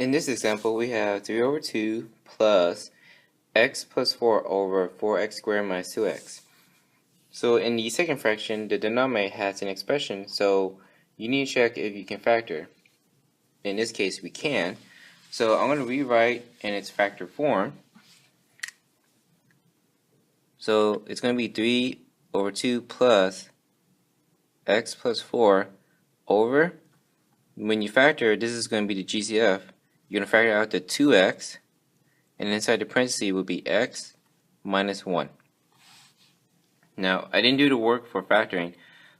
In this example, we have 3 over 2 plus x plus 4 over 4x squared minus 2x. So in the second fraction, the denominator has an expression, so you need to check if you can factor. In this case, we can. So I'm going to rewrite in its factor form. So it's going to be 3 over 2 plus x plus 4 over, when you factor, this is going to be the GCF. You're going to factor out the 2x, and inside the parentheses will be x minus 1. Now, I didn't do the work for factoring,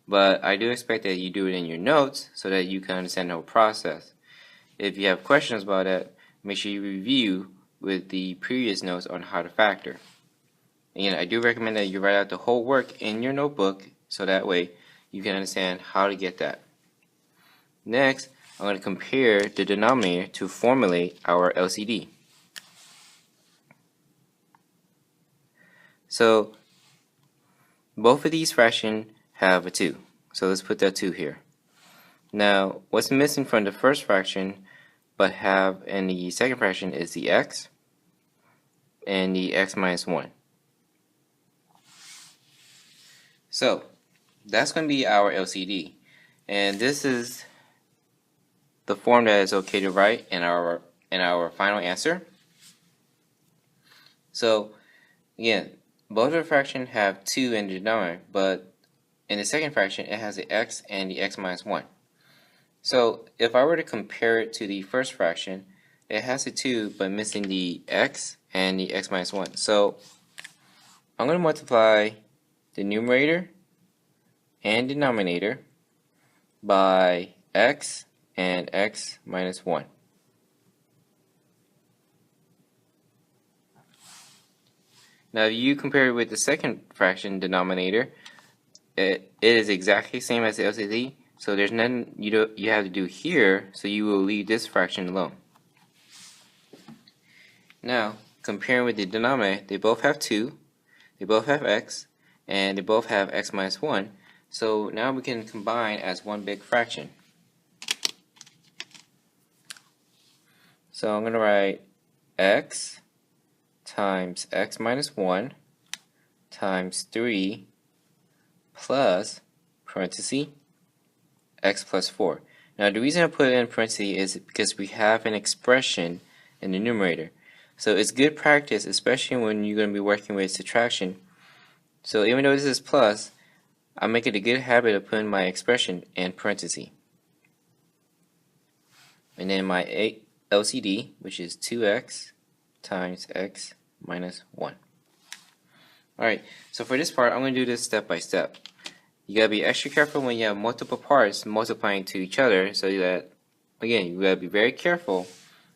but I do expect that you do it in your notes so that you can understand the whole process. If you have questions about that, make sure you review with the previous notes on how to factor. Again, I do recommend that you write out the whole work in your notebook so that way you can understand how to get that. Next, I'm going to compare the denominator to formulate our LCD. So, both of these fractions have a 2. So let's put that 2 here. Now, what's missing from the first fraction but have in the second fraction is the x and the x minus 1. So, that's going to be our LCD. And this is the form that is okay to write in our final answer. So, again, both of the fractions have 2 in the denominator, but in the second fraction it has the x and the x minus 1. So if I were to compare it to the first fraction, it has the 2 but missing the x and the x minus 1. So I'm going to multiply the numerator and denominator by x and x minus 1. Now, if you compare it with the second fraction denominator, it is exactly the same as the LCD, so there's nothing you have to do here, so you will leave this fraction alone. Now, comparing with the denominator, they both have 2, they both have x, and they both have x minus 1, so now we can combine as one big fraction. So I'm going to write x times x minus 1 times 3 plus parenthesis x plus 4. Now the reason I put it in parentheses is because we have an expression in the numerator. So it's good practice, especially when you're going to be working with subtraction. So even though this is plus, I make it a good habit of putting my expression in parentheses. And then my LCD, which is 2x times x minus 1. Alright, so for this part, I'm going to do this step by step. You got to be extra careful when you have multiple parts multiplying to each other, so that, again, you got to be very careful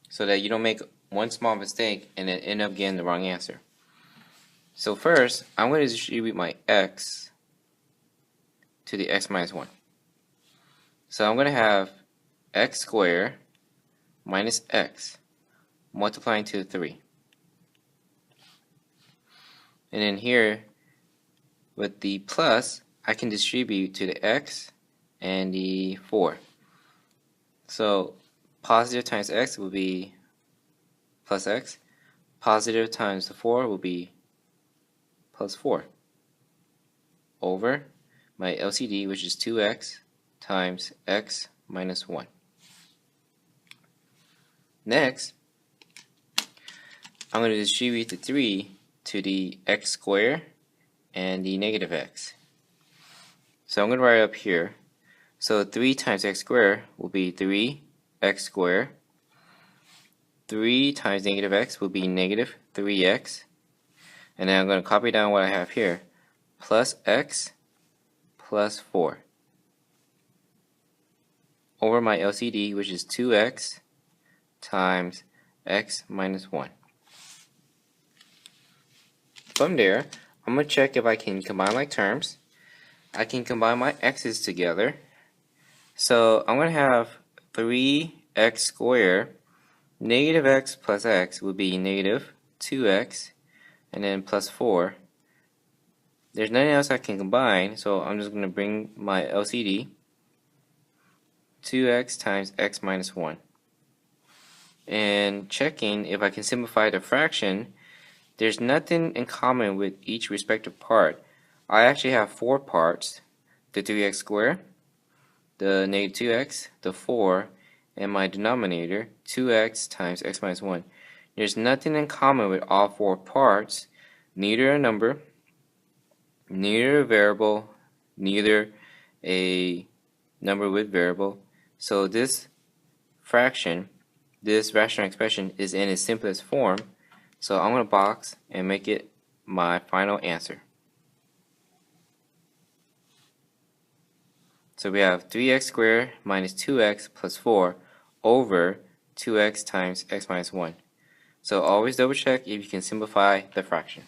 so that you don't make one small mistake and then end up getting the wrong answer. So first, I'm going to distribute my x to the x minus 1. So I'm going to have x squared minus x multiplying to the 3. And then here, with the plus, I can distribute to the x and the 4. So positive times x will be plus x. Positive times the 4 will be plus 4. Over my LCD, which is 2x times x minus 1. Next, I'm going to distribute the 3 to the x squared and the negative x. So I'm going to write it up here. So 3 times x squared will be 3x squared. 3 times negative x will be negative 3x. And then I'm going to copy down what I have here. Plus x plus 4. Over my LCD, which is 2x times x minus 1. From there, I'm going to check if I can combine like terms. I can combine my x's together. So I'm going to have 3x squared. Negative x plus x will be negative 2x, and then plus 4. There's nothing else I can combine, so I'm just going to bring my LCD. 2x times x minus 1. and checking if I can simplify the fraction, there's nothing in common with each respective part. I actually have 4 parts, the 3x squared, the negative 2x, the 4, and my denominator, 2x times x minus 1. There's nothing in common with all 4 parts, neither a number, neither a variable, neither a number with variable. So this fraction, this rational expression, is in its simplest form. So I'm going to box and make it my final answer. So we have 3x squared minus 2x plus 4 over 2x times x minus 1. So always double check if you can simplify the fraction.